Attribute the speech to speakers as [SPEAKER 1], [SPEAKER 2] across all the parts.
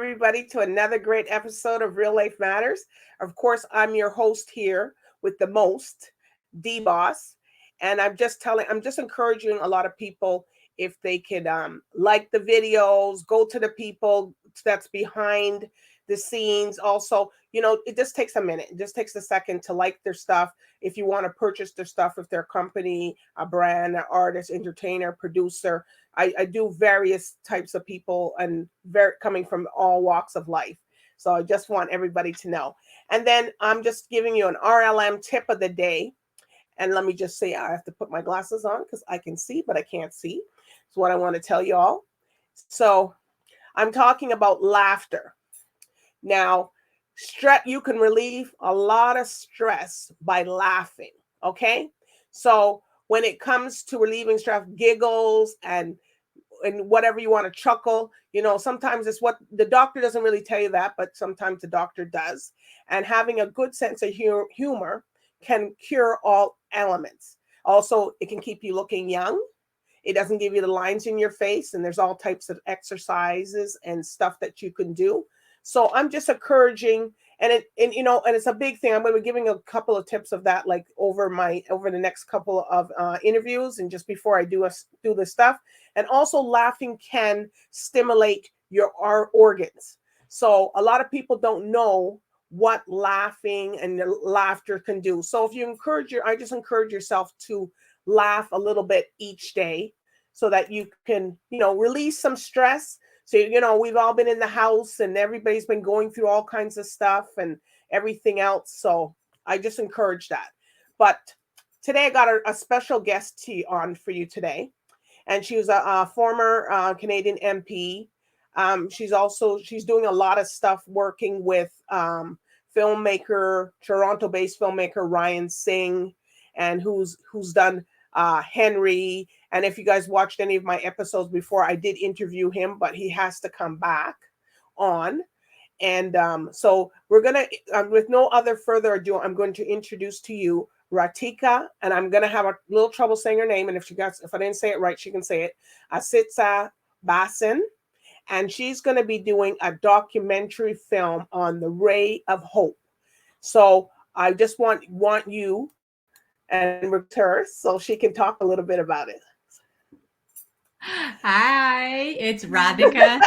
[SPEAKER 1] everybody to another great episode of Real Life Matters. Of course, I'm your host here with the most, DBoss. And I'm just encouraging a lot of people if they could like the videos, go to the people that's behind the scenes. Also, it just takes a minute. It just takes a second to like their stuff. If you want to purchase their stuff, if they're a company, a brand, an artist, entertainer, producer, I do various types of people and coming from all walks of life. So I just want everybody to know. And then I'm just giving you an RLM tip of the day. And let me just say, I have to put my glasses on because I can see, but I can't see. It's what I want to tell you all. So I'm talking about laughter. Now, you can relieve a lot of stress by laughing. Okay. So when it comes to relieving stress, giggles and whatever you want to chuckle, sometimes it's what the doctor doesn't really tell you that, but sometimes the doctor does. And having a good sense of humor can cure all elements. Also, it can keep you looking young. It doesn't give you the lines in your face, and there's all types of exercises and stuff that you can do. So I'm just encouraging, and it's a big thing. I'm going to be giving a couple of tips of that, like over the next couple of interviews, and just before I do this stuff. And also, laughing can stimulate our organs. So a lot of people don't know what laughing and laughter can do. So if you I just encourage yourself to laugh a little bit each day so that you can, release some stress. So, we've all been in the house and everybody's been going through all kinds of stuff and everything else. So I just encourage that. But today I got a special guest on for you today. And she was a former Canadian MP. She's doing a lot of stuff working with Toronto-based filmmaker Ryan Singh, and who's done Henry. And if you guys watched any of my episodes before, I did interview him, but he has to come back on. And so we're going to, with no other further ado, I'm going to introduce to you Rathika, and I'm going to have a little trouble saying her name. And if I didn't say it right, she can say it. Sitsabaiesan. And she's going to be doing a documentary film on the Ray of Hope. So I just want you and with her so she can talk a little bit about it.
[SPEAKER 2] Hi, it's Rathika.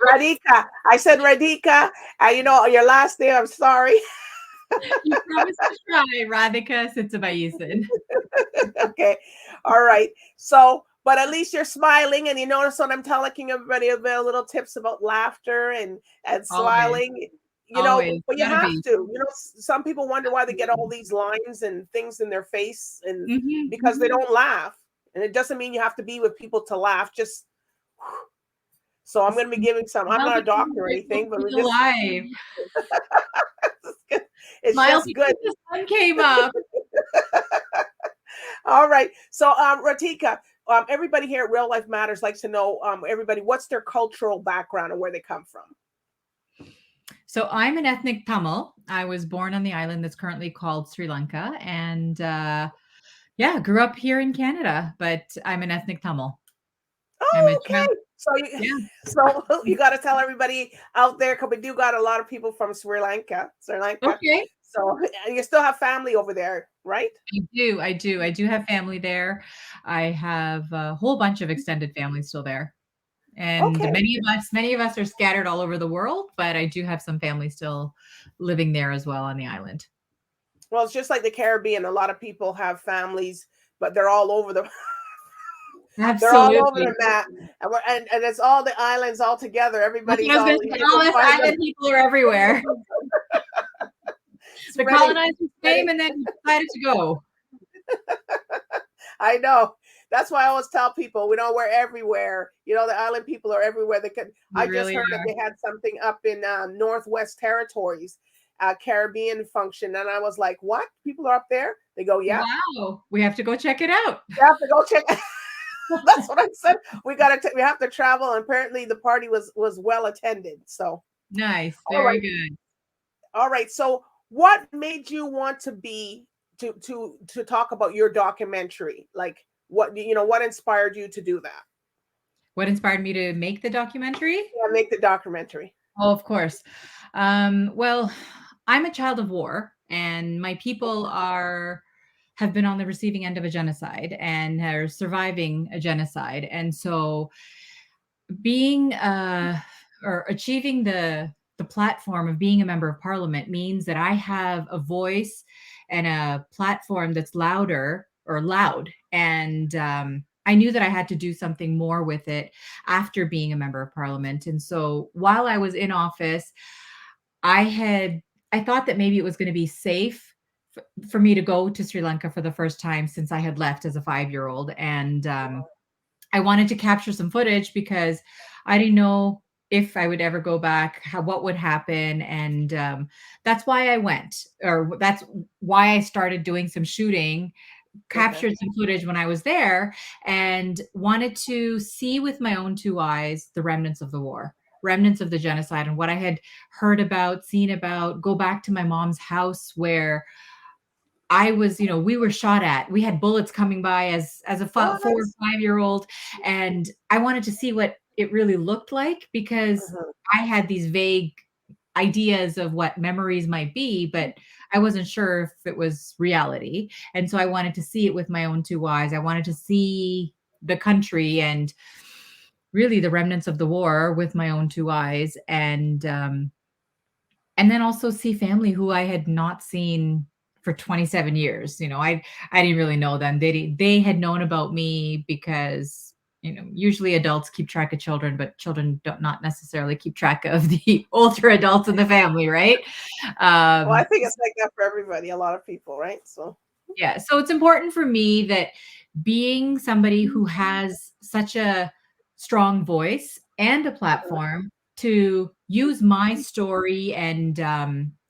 [SPEAKER 1] Rathika. I said Rathika. Your last name, I'm sorry.
[SPEAKER 2] You promised to try Rathika Sitsabaiesan.
[SPEAKER 1] Okay. All right. So, but at least you're smiling, and you notice what I'm telling everybody about little tips about laughter and smiling.
[SPEAKER 2] Always.
[SPEAKER 1] But you have to. Some people wonder why they get all these lines and things in their face, and because they don't laugh. And it doesn't mean you have to be with people to laugh. Just so I'm going to be giving some. I'm not a doctor or anything, but we're just
[SPEAKER 2] alive.
[SPEAKER 1] It's just good.
[SPEAKER 2] The sun came up.
[SPEAKER 1] All right. So, Rathika, everybody here at Real Life Matters likes to know, everybody, what's their cultural background and where they come from.
[SPEAKER 2] So I'm an ethnic Tamil. I was born on the island that's currently called Sri Lanka, and grew up here in Canada. But I'm an ethnic Tamil.
[SPEAKER 1] Oh, okay. So you got to tell everybody out there, because we do got a lot of people from Sri Lanka.
[SPEAKER 2] Okay.
[SPEAKER 1] So you still have family over there, right?
[SPEAKER 2] I do have family there. I have a whole bunch of extended family still there. And many of us are scattered all over the world, but I do have some family still living there as well on the island.
[SPEAKER 1] Well, it's just like the Caribbean. A lot of people have families, but they're all over the
[SPEAKER 2] Absolutely.
[SPEAKER 1] They're all over the map, and it's all the islands all together. Everybody's all
[SPEAKER 2] island people are everywhere. The colonizers came and then decided to go.
[SPEAKER 1] I know. That's why I always tell people, we're everywhere. The island people are everywhere. I just heard that they had something up in Northwest Territories, Caribbean function, and I was like, "What? People are up there?" They go, "Yeah."
[SPEAKER 2] Wow, we have to go check it out.
[SPEAKER 1] We have to go check. That's what I said. We have to travel, and apparently the party was well attended. So
[SPEAKER 2] nice, very good.
[SPEAKER 1] All right. So, what made you want to talk about your documentary? Like, what inspired you to do that?
[SPEAKER 2] What inspired me to make the documentary?
[SPEAKER 1] Yeah, make the documentary.
[SPEAKER 2] Oh, of course. Well, I'm a child of war, and my people
[SPEAKER 1] Okay.
[SPEAKER 2] have been on the receiving end of a genocide and are surviving a genocide. And so being or achieving the platform of being a member of parliament means that I have a voice and a platform that's louder or loud. And I knew that I had to do something more with it after being a member of parliament. And so while I was in office, I had I thought that maybe it was going to be safe for me to go to Sri Lanka for the first time since I had left as a 5-year old. And I wanted to capture some footage because I didn't know if I would ever go back, what would happen. And that's why I went, or that's why I started doing some shooting,
[SPEAKER 1] Okay.
[SPEAKER 2] captured some footage when I was there, and wanted to see with my own two eyes the remnants of the war, remnants of the genocide, and what I had heard about, seen about, go back to my mom's house where I was, we were shot at. We had bullets coming by as a 4 or
[SPEAKER 1] What?
[SPEAKER 2] 5-year old, and I wanted to see what it really looked like because
[SPEAKER 1] Mhm.
[SPEAKER 2] I had these vague ideas of what memories might be, but I wasn't sure if it was reality. And so I wanted to see it with my own two eyes. I wanted to see the country and really the remnants of the war with my own two eyes, and then also see family who I had not seen for 27 years. I didn't really know them. They had known about me because, usually adults keep track of children, but children don't not necessarily keep track of the older adults in the family, right?
[SPEAKER 1] Well, I
[SPEAKER 2] Um,
[SPEAKER 1] think it's like that for everybody, a lot of people, right? So,
[SPEAKER 2] yeah, so it's important for me that being somebody who has such a strong voice and a platform to use my story and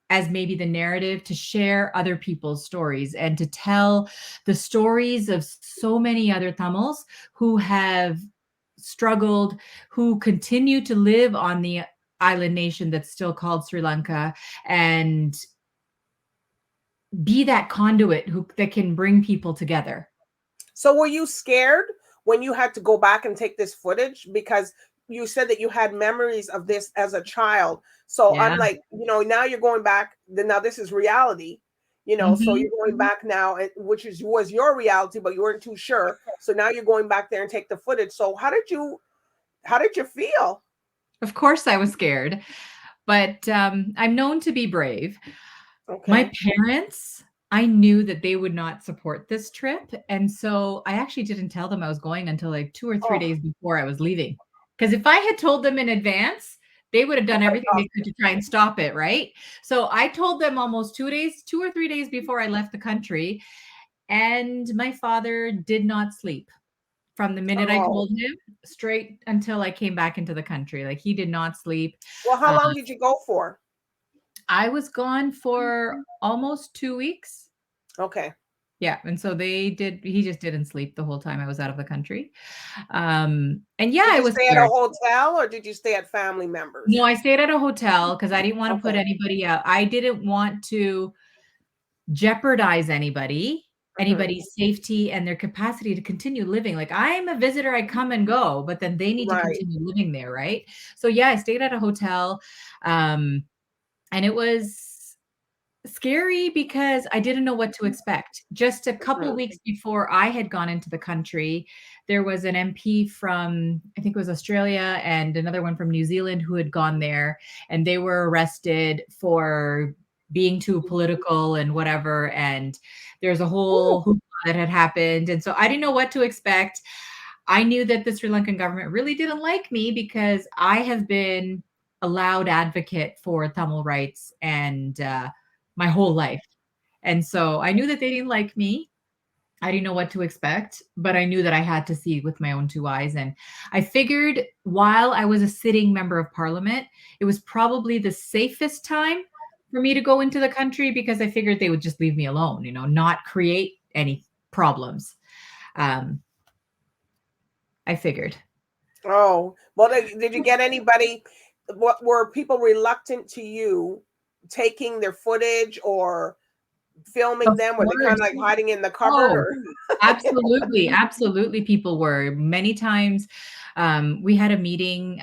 [SPEAKER 2] as maybe the narrative to share other people's stories and to tell the stories of so many other Tamils who have struggled, who continue to live on the island nation that's still called Sri Lanka, and be that conduit that can bring people together.
[SPEAKER 1] so were you scared when you had to go back and take this footage? Because you said that you had memories of this as a child. So I'm
[SPEAKER 2] Yeah.
[SPEAKER 1] like, now you're going back. Now this is reality. So
[SPEAKER 2] Mhm.
[SPEAKER 1] you're going back now, which was your reality, but you weren't too sure. So now you're going back there and take the footage. So how did you feel?
[SPEAKER 2] Of course I was scared, but, I'm known to be brave. My
[SPEAKER 1] Okay.
[SPEAKER 2] parents, I knew that they would not support this trip, and so I actually didn't tell them I was going until, like, 2 or 3
[SPEAKER 1] Oh,
[SPEAKER 2] days before I was leaving. Because if I had told them in advance, they would have
[SPEAKER 1] you
[SPEAKER 2] done
[SPEAKER 1] might
[SPEAKER 2] everything
[SPEAKER 1] have.
[SPEAKER 2] they could to try and stop it, right? So I told them almost 2 or 3 days before I left the country, and my father did not sleep from the minute I
[SPEAKER 1] Oh,
[SPEAKER 2] told him straight until I came back into the country. Like, he did not sleep.
[SPEAKER 1] well, how
[SPEAKER 2] Uh,
[SPEAKER 1] long did you go for?
[SPEAKER 2] I was gone for almost 2 weeks.
[SPEAKER 1] Okay.
[SPEAKER 2] Yeah, and so he just didn't sleep the whole time I was out of the country. And yeah,
[SPEAKER 1] Did
[SPEAKER 2] I
[SPEAKER 1] you
[SPEAKER 2] was
[SPEAKER 1] stay at a
[SPEAKER 2] scared.
[SPEAKER 1] hotel or did you stay at family members?
[SPEAKER 2] No, I stayed at a hotel because I didn't wanna put
[SPEAKER 1] Okay.
[SPEAKER 2] anybody out. I didn't want to jeopardize
[SPEAKER 1] Hmm.
[SPEAKER 2] anybody's safety and their capacity to continue living. Like, I'm a visitor, I come and go, but then they need to
[SPEAKER 1] Right.
[SPEAKER 2] continue living there, right? So, yeah, I stayed at a hotel, um, and it was scary because I didn't know what to expect. Just a couple
[SPEAKER 1] Mhm.
[SPEAKER 2] weeks before I had gone into the country, there was an MP from, I think it was Australia, and another one from New Zealand who had gone there, and they were arrested for being too political and whatever. And there's a
[SPEAKER 1] Ooh.
[SPEAKER 2] whole hoopla that had happened. And so I didn't know what to expect. I knew that the Sri Lankan government really didn't like me because I have been a loud advocate for Tamil rights and my whole life. And so I knew that they didn't like me. I didn't know what to expect, but I knew that I had to see with my own two eyes. And I figured while I was a sitting member of parliament, it was probably the safest time for me to go into the country because I figured they would just leave me alone, not create any problems. Um, I figured.
[SPEAKER 1] Oh, well, did you get anybody? What were people reluctant to you taking their footage, or filming
[SPEAKER 2] Of
[SPEAKER 1] them? Were they kind of
[SPEAKER 2] course.
[SPEAKER 1] like hiding in the cupboard
[SPEAKER 2] Oh,
[SPEAKER 1] or?
[SPEAKER 2] absolutely, absolutely, people were. Many times, we had a meeting,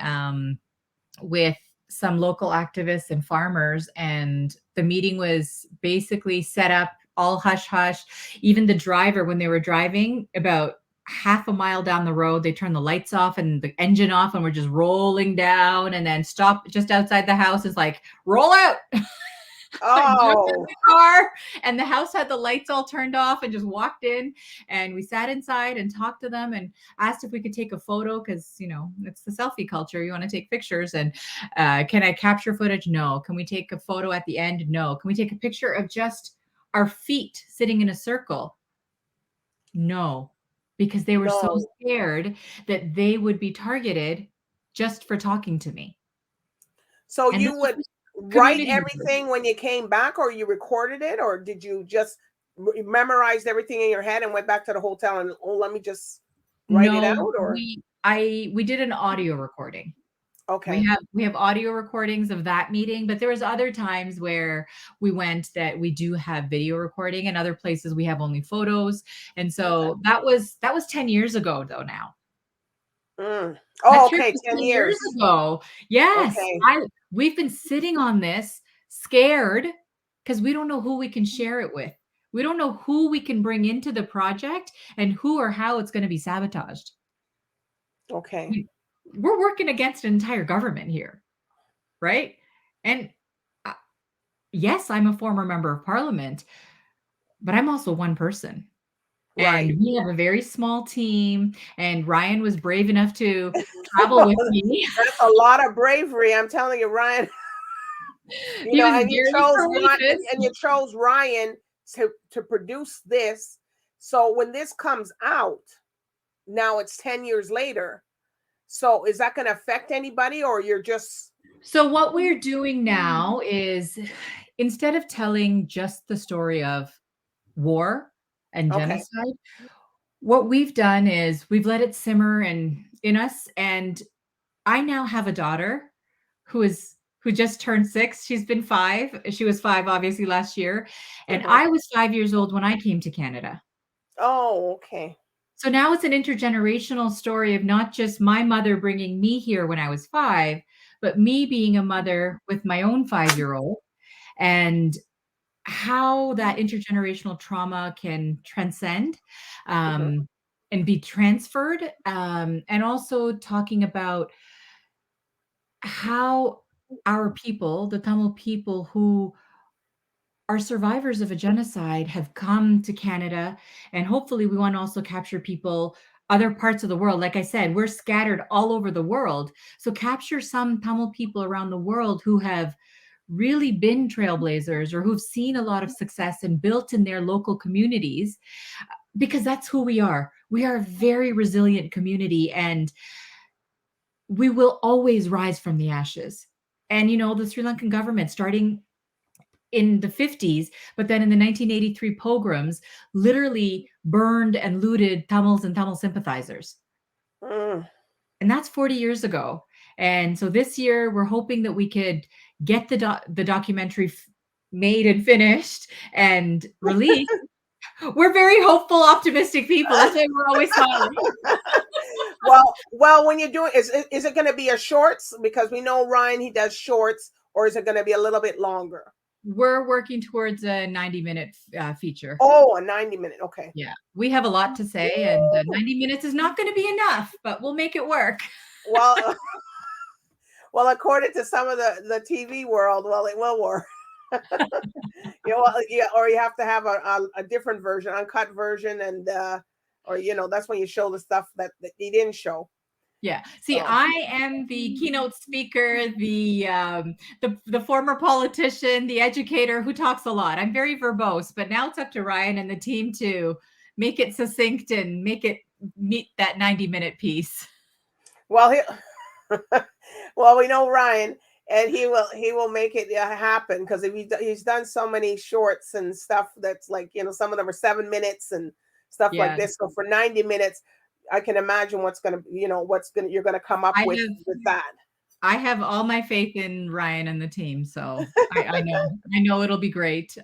[SPEAKER 2] with some local activists and farmers, and the meeting was basically set up all hush hush. Even the driver, when they were driving about half a mile down the road, they turned the lights off and the engine off, and we're just rolling down, and then stop just outside the house. Is like, roll out. I jumped in
[SPEAKER 1] Oh,
[SPEAKER 2] the car, and the house had the lights all turned off, and just walked in, and we sat inside and talked to them and asked if we could take a photo, because it's the selfie culture. You want to take pictures, and can I capture footage? No. Can we take a photo at the end? No. Can we take a picture of just our feet sitting in a circle? No, because they were so
[SPEAKER 1] no.
[SPEAKER 2] scared that they would be targeted just for talking to me.
[SPEAKER 1] So
[SPEAKER 2] And
[SPEAKER 1] you
[SPEAKER 2] this was
[SPEAKER 1] would
[SPEAKER 2] just
[SPEAKER 1] write
[SPEAKER 2] community members.
[SPEAKER 1] everything when you came back, or you recorded it, or did you just memorized everything in your head and went back to the hotel and, oh, let me just write it out,
[SPEAKER 2] No,
[SPEAKER 1] or?
[SPEAKER 2] we did an audio recording. We
[SPEAKER 1] Okay.
[SPEAKER 2] have we have audio recordings of that meeting, but there was other times where we went that we do have video recording, and other places we have only photos. And
[SPEAKER 1] Okay.
[SPEAKER 2] so that was 10 years ago though now.
[SPEAKER 1] Mm.
[SPEAKER 2] That
[SPEAKER 1] Oh,
[SPEAKER 2] trip
[SPEAKER 1] okay,
[SPEAKER 2] was
[SPEAKER 1] 10
[SPEAKER 2] 10 years
[SPEAKER 1] years.
[SPEAKER 2] ago. Yes,
[SPEAKER 1] Okay.
[SPEAKER 2] we've been sitting on this scared because we don't know who we can share it with. We don't know who we can bring into the project and who or how it's going to be sabotaged.
[SPEAKER 1] Okay.
[SPEAKER 2] We we're working against an entire government here, right? And, uh, yes, I'm a former member of parliament, but I'm also one person, and
[SPEAKER 1] Right.
[SPEAKER 2] we have a very small team, and Ryan was brave enough to travel with me.
[SPEAKER 1] That's a lot of bravery, I'm telling you, Ryan.
[SPEAKER 2] He was
[SPEAKER 1] And you
[SPEAKER 2] very
[SPEAKER 1] chose Ryan,
[SPEAKER 2] courageous.
[SPEAKER 1] and you chose Ryan to produce this. So when this comes out, now it's 10 years later. So is that going to affect anybody, or you're just?
[SPEAKER 2] So what we're doing now is, instead of telling just the story of war and
[SPEAKER 1] Okay.
[SPEAKER 2] genocide, what we've done is we've let it simmer and in us, and I now have a daughter who just turned 6. She's been 5. She was 5 obviously last year, and
[SPEAKER 1] Uh-huh.
[SPEAKER 2] I was 5 years old when I came to Canada.
[SPEAKER 1] Oh, okay.
[SPEAKER 2] So now it's an intergenerational story of not just my mother bringing me here when I was 5, but me being a mother with my own 5-year-old, and how that intergenerational trauma can transcend,
[SPEAKER 1] Uh-huh.
[SPEAKER 2] um, and be transferred, and also talking about how our people, the Tamil people who are survivors of a genocide, have come to Canada, and hopefully we want to also capture people other parts of the world. Like I said, we're scattered all over the world. So capture some Tamil people around the world who have really been trailblazers or who've seen a lot of success and built in their local communities, because that's who we are. We are a very resilient community, and we will always rise from the ashes. And the Sri Lankan government, starting in the 50s, but then in the 1983 pogroms, literally burned and looted Tamils and Tamil sympathizers.
[SPEAKER 1] Mm.
[SPEAKER 2] And that's 40 years ago. And so this year, we're hoping that we could get the documentary made and finished and released. We're very hopeful, optimistic people. That's why we're always smiling.
[SPEAKER 1] Well, when you're doing, is it going to be a shorts? Because we know Ryan, he does shorts, or is it going to be a little bit longer?
[SPEAKER 2] We're working towards a 90-minute feature.
[SPEAKER 1] Oh, a 90-minute. Okay.
[SPEAKER 2] Yeah, we have a lot to say, and 90 minutes is not going to be enough, but we'll make it work.
[SPEAKER 1] Well, well, according to some of the TV world, well, it will work. Yeah, or you have to have a different version, uncut version, and or that's when you show the stuff that he didn't show.
[SPEAKER 2] Yeah. See,
[SPEAKER 1] So,
[SPEAKER 2] I am the keynote speaker, the former politician, the educator who talks a lot. I'm very verbose, but now it's up to Ryan and the team to make it succinct and make it meet that 90-minute piece.
[SPEAKER 1] well, well, we know Ryan, and he will make it happen, because if he's done so many shorts and stuff that's like, some of them are 7 minutes and stuff like
[SPEAKER 2] Yeah.
[SPEAKER 1] this. So for 90 minutes, I can imagine you're gonna come up
[SPEAKER 2] I
[SPEAKER 1] with
[SPEAKER 2] have
[SPEAKER 1] that.
[SPEAKER 2] I have all my faith in Ryan and the team, so I know it'll be great.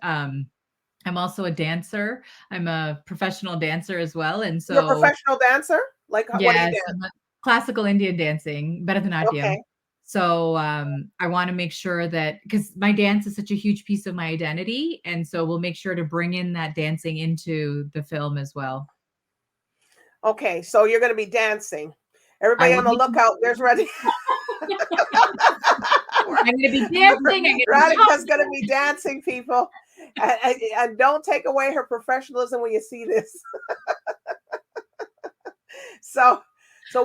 [SPEAKER 2] I'm also a dancer. I'm a professional dancer as well, and
[SPEAKER 1] You're a
[SPEAKER 2] so
[SPEAKER 1] professional dancer? Like, what do you
[SPEAKER 2] yes,
[SPEAKER 1] dance?
[SPEAKER 2] I'm a classical Indian dancing, Bharatanatyam.
[SPEAKER 1] Okay.
[SPEAKER 2] So, I wanna make sure that because my dance is such a huge piece of my identity, and so we'll make sure to bring in that dancing into the film as well.
[SPEAKER 1] Okay, so you're gonna be dancing.
[SPEAKER 2] I
[SPEAKER 1] Everybody
[SPEAKER 2] will
[SPEAKER 1] on the
[SPEAKER 2] be
[SPEAKER 1] lookout. There's Radhika.
[SPEAKER 2] I'm gonna be dancing, I'm gonna be
[SPEAKER 1] Radhika's gonna be dancing, people. And don't take away her professionalism when you see this. So, so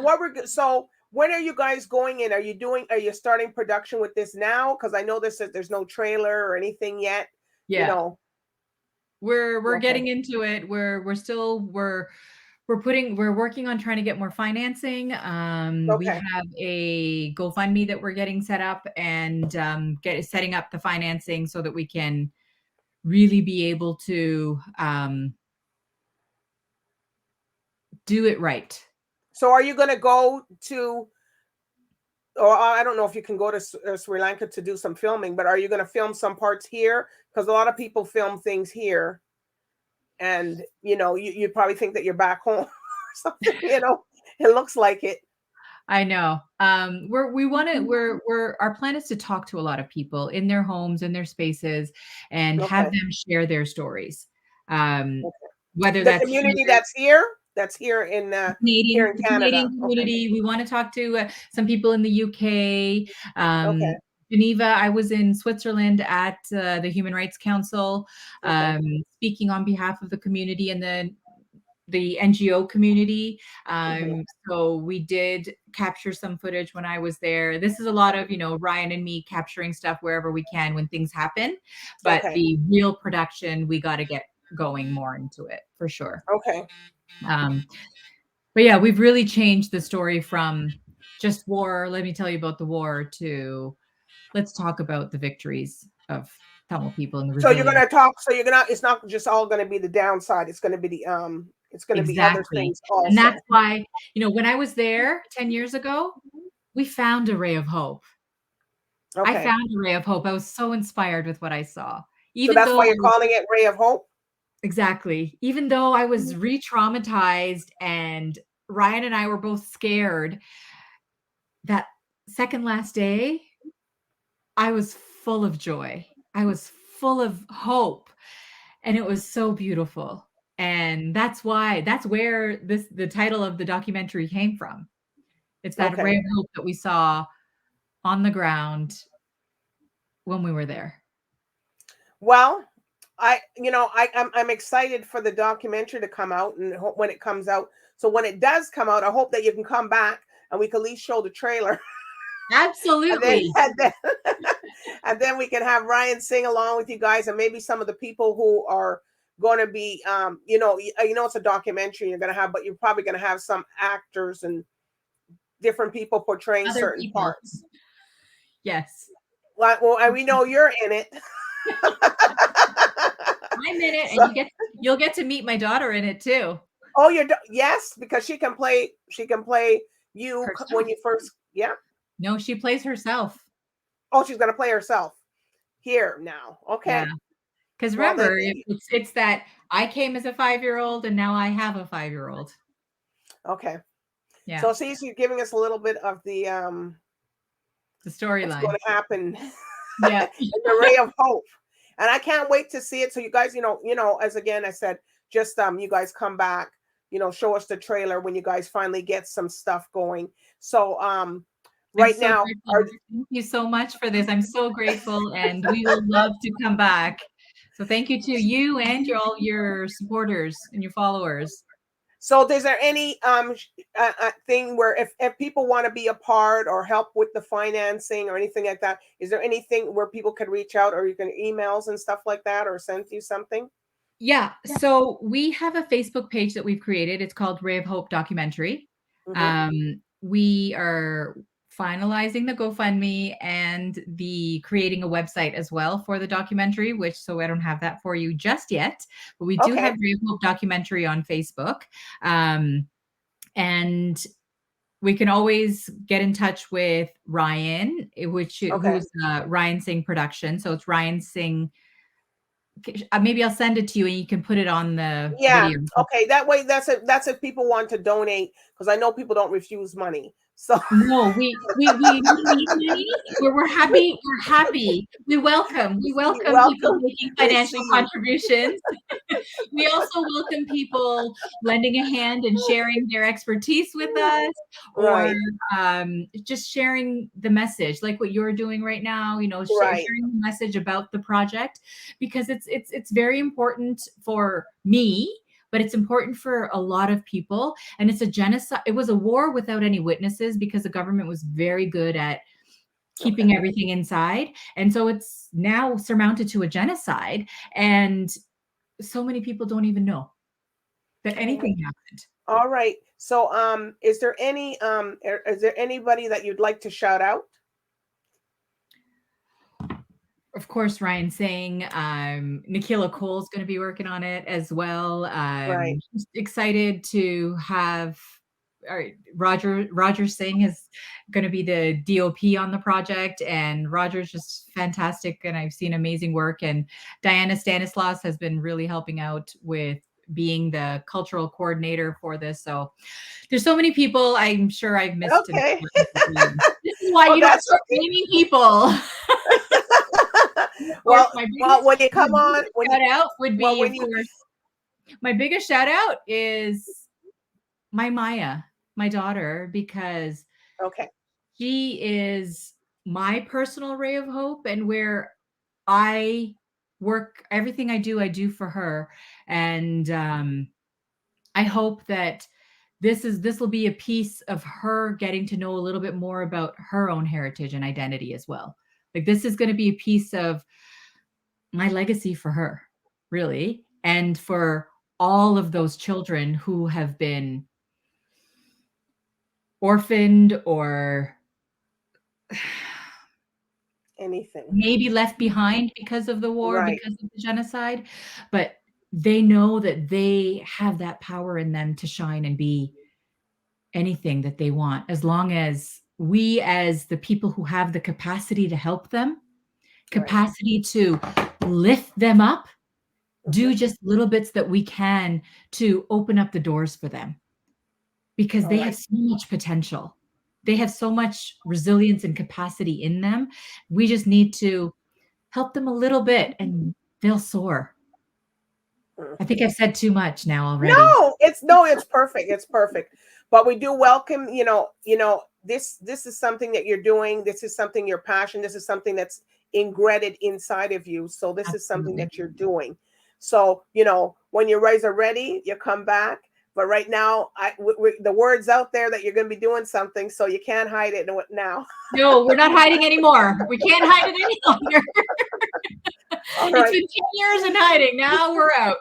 [SPEAKER 1] when are you guys going in? Are you starting production with this now? Because I know there's no trailer or anything yet. You
[SPEAKER 2] yeah.
[SPEAKER 1] know.
[SPEAKER 2] We're
[SPEAKER 1] Okay.
[SPEAKER 2] getting into it. We're working on trying to get more financing. We
[SPEAKER 1] Okay.
[SPEAKER 2] have a GoFundMe that we're getting set up and setting up the financing so that we can really be able to do it right.
[SPEAKER 1] So are you going to go to, or I don't know if you can go to Sri Lanka to do some filming, but are you going to film some parts here? Because a lot of people film things here, and you probably think that you're back home or something. It looks like it.
[SPEAKER 2] I know. Our plan is to talk to a lot of people in their homes, in their spaces, and have
[SPEAKER 1] Okay.
[SPEAKER 2] them share their stories. Um,
[SPEAKER 1] Okay.
[SPEAKER 2] whether
[SPEAKER 1] The
[SPEAKER 2] that's
[SPEAKER 1] community
[SPEAKER 2] here
[SPEAKER 1] that's here in
[SPEAKER 2] The
[SPEAKER 1] Canada.
[SPEAKER 2] Canadian
[SPEAKER 1] Okay.
[SPEAKER 2] community. We want to talk to some people in the UK,
[SPEAKER 1] Okay.
[SPEAKER 2] Geneva. I was in Switzerland at the Human Rights Council,
[SPEAKER 1] Okay.
[SPEAKER 2] speaking on behalf of the community and the NGO community.
[SPEAKER 1] Hmm.
[SPEAKER 2] So we did capture some footage when I was there. This is a lot of, Ryan and me capturing stuff wherever we can when things happen. But
[SPEAKER 1] Okay.
[SPEAKER 2] the real production, we got to get going more into it for sure.
[SPEAKER 1] Okay.
[SPEAKER 2] Um, but yeah, we've really changed the story from just war, let me tell you about the war, to let's talk about the victories of Tamil people and the
[SPEAKER 1] So you're
[SPEAKER 2] resilience.
[SPEAKER 1] gonna talk. So you're gonna. It's not just all gonna be the downside. It's gonna be the. It's gonna be other
[SPEAKER 2] Exactly.
[SPEAKER 1] things
[SPEAKER 2] And
[SPEAKER 1] also.
[SPEAKER 2] that's why, when I was there 10 years ago, we found a ray of hope. I
[SPEAKER 1] Okay.
[SPEAKER 2] found a ray of hope. I was so inspired with what I saw.
[SPEAKER 1] So
[SPEAKER 2] Even
[SPEAKER 1] that's
[SPEAKER 2] though
[SPEAKER 1] why you're calling it Ray of Hope.
[SPEAKER 2] exactly. Even though I was re-traumatized and Ryan and I were both scared, that second last day, I was full of joy. I was full of hope, and it was so beautiful. And that's where the title of the documentary came from. It's that ray
[SPEAKER 1] Okay.
[SPEAKER 2] of hope that we saw on the ground when we were there.
[SPEAKER 1] Well, I'm excited for the documentary to come out, and when it comes out. So when it does come out, I hope that you can come back and we can at least show the trailer, and then
[SPEAKER 2] Absolutely.
[SPEAKER 1] and then, and then we can have Ryan sing along with you guys, and maybe some of the people who are going to be, it's a documentary you're going to have, but you're probably going to have some actors and different people portraying
[SPEAKER 2] Other
[SPEAKER 1] certain
[SPEAKER 2] people.
[SPEAKER 1] parts.
[SPEAKER 2] Yes.
[SPEAKER 1] Well, and we know you're in it.
[SPEAKER 2] I'm in it, and
[SPEAKER 1] So,
[SPEAKER 2] you'll get to meet my daughter in it too.
[SPEAKER 1] oh, yes, because she can play. She can play you when
[SPEAKER 2] Herself.
[SPEAKER 1] you first. Yeah.
[SPEAKER 2] No, she plays herself.
[SPEAKER 1] Oh, she's gonna play herself here now.
[SPEAKER 2] Yeah.
[SPEAKER 1] Okay.
[SPEAKER 2] Because
[SPEAKER 1] Well then,
[SPEAKER 2] remember, it's that I came as a 5-year-old and now I have a 5-year-old.
[SPEAKER 1] okay.
[SPEAKER 2] Yeah.
[SPEAKER 1] So see, you're giving us a little bit of the
[SPEAKER 2] The
[SPEAKER 1] what's going
[SPEAKER 2] storyline.
[SPEAKER 1] to happen
[SPEAKER 2] Yeah.
[SPEAKER 1] in the ray of hope, and I can't wait to see it. So you guys, as again I said, just you guys come back, show us the trailer when you guys finally get some stuff going. So
[SPEAKER 2] I'm
[SPEAKER 1] right
[SPEAKER 2] so
[SPEAKER 1] now,
[SPEAKER 2] grateful. Thank you so much for this. I'm so grateful, and we will love to come back. So thank you to you and all your supporters and your followers.
[SPEAKER 1] so is there any thing where if people want to be a part or help with the financing or anything like that, is there anything where people could reach out, or you can emails and stuff like that, or send you something?
[SPEAKER 2] Yeah. So we have a Facebook page that we've created. It's called Ray of Hope Documentary.
[SPEAKER 1] Mm-hmm.
[SPEAKER 2] We are finalizing the GoFundMe and the creating a website as well for the documentary, so I don't have that for you just yet, but we do
[SPEAKER 1] Okay.
[SPEAKER 2] have Ray of Hope Documentary on Facebook. And we can always get in touch with Ryan,
[SPEAKER 1] Okay.
[SPEAKER 2] who's Ryan Singh Production. So it's Ryan Singh maybe I'll send it to you and you can put it on the
[SPEAKER 1] Yeah.
[SPEAKER 2] video.
[SPEAKER 1] Okay. That way, that's if people want to donate, because I know people don't refuse money. So
[SPEAKER 2] No, we don't need money. We're happy. We're happy. We
[SPEAKER 1] you
[SPEAKER 2] welcome people
[SPEAKER 1] welcome,
[SPEAKER 2] making financial
[SPEAKER 1] receive.
[SPEAKER 2] contributions. We also welcome people lending a hand and sharing their expertise with us, or
[SPEAKER 1] Right.
[SPEAKER 2] just sharing the message, like what you're doing right now.
[SPEAKER 1] Right.
[SPEAKER 2] Sharing the message about the project, because it's very important for me, but it's important for a lot of people. And it's a genocide. It was a war without any witnesses because the government was very good at
[SPEAKER 1] Okay.
[SPEAKER 2] keeping everything inside. And so it's now surmounted to a genocide. And so many people don't even know that
[SPEAKER 1] All
[SPEAKER 2] anything happened.
[SPEAKER 1] All right. So, is there anybody that you'd like to shout out?
[SPEAKER 2] Of course, Ryan Singh, Nikhila Cole's going to be working on it as well.
[SPEAKER 1] Right.
[SPEAKER 2] Just excited to have Roger Singh is going to be the DOP on the project, and Roger's just fantastic, and I've seen amazing work. And Diana Stanislaus has been really helping out with being the cultural coordinator for this. So there's so many people. I'm sure I've missed.
[SPEAKER 1] Okay.
[SPEAKER 2] This is why
[SPEAKER 1] Oh,
[SPEAKER 2] you don't
[SPEAKER 1] that's
[SPEAKER 2] start
[SPEAKER 1] okay.
[SPEAKER 2] naming people. Of course,
[SPEAKER 1] Well, well, when you come on,
[SPEAKER 2] shout out would be,
[SPEAKER 1] when
[SPEAKER 2] of
[SPEAKER 1] you,
[SPEAKER 2] course, my biggest shout out is my Maya, my daughter, because
[SPEAKER 1] okay.
[SPEAKER 2] she is my personal ray of hope, and where I work, everything I do for her. And I hope that this will be a piece of her getting to know a little bit more about her own heritage and identity as well. Like, this is going to be a piece of my legacy for her, really, and for all of those children who have been orphaned or
[SPEAKER 1] Anything.
[SPEAKER 2] maybe left behind because of the war,
[SPEAKER 1] Right.
[SPEAKER 2] because of the genocide, but they know that they have that power in them to shine and be anything that they want, as long as we, as the people who have the capacity to help them,
[SPEAKER 1] Right.
[SPEAKER 2] capacity to lift them up,
[SPEAKER 1] Mhm.
[SPEAKER 2] do just little bits that we can to open up the doors for them, because
[SPEAKER 1] All
[SPEAKER 2] they have
[SPEAKER 1] right.
[SPEAKER 2] so much potential. They have so much resilience and capacity in them. We just need to help them a little bit and they'll soar.
[SPEAKER 1] Mm.
[SPEAKER 2] I think I've said too much now already.
[SPEAKER 1] No, it's perfect. It's perfect. But we do welcome, this is something that you're doing. This is something your passion. This is something that's ingrained inside of you. So this is something
[SPEAKER 2] Absolutely.
[SPEAKER 1] that you're doing. So, when your rights are ready, you come back. But right now, the word's out there that you're going to be doing something, so you can't hide it now.
[SPEAKER 2] No, we're not hiding anymore. We can't hide it any longer.
[SPEAKER 1] All
[SPEAKER 2] It's
[SPEAKER 1] right.
[SPEAKER 2] been 10 years in hiding. Now we're out.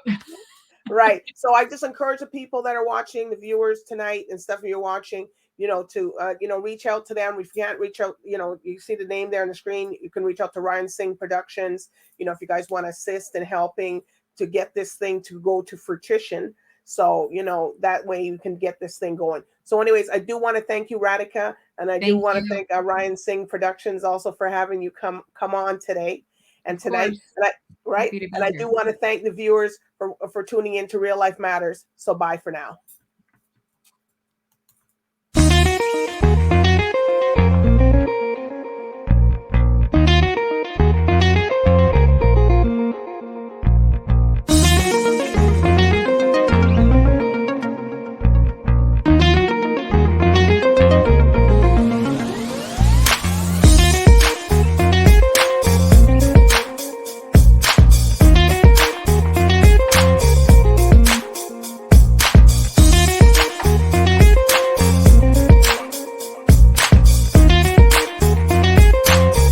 [SPEAKER 1] Right. So I just encourage the people that are watching, the viewers tonight and stuff you're watching, to reach out to them. If you can't reach out, you see the name there on the screen. You can reach out to Ryan Singh Productions. If you guys want to assist in helping to get this thing to go to fruition. So, that way you can get this thing going. So, anyways, I do want to thank you, Radhika, and I do
[SPEAKER 2] Thank
[SPEAKER 1] want to
[SPEAKER 2] you.
[SPEAKER 1] thank Ryan Singh Productions also for having you come on today and
[SPEAKER 2] Of
[SPEAKER 1] tonight.
[SPEAKER 2] course.
[SPEAKER 1] And right?
[SPEAKER 2] Happy to
[SPEAKER 1] And
[SPEAKER 2] be
[SPEAKER 1] I do
[SPEAKER 2] here.
[SPEAKER 1] want to thank the viewers for tuning in to Real Life Matters. So bye for now.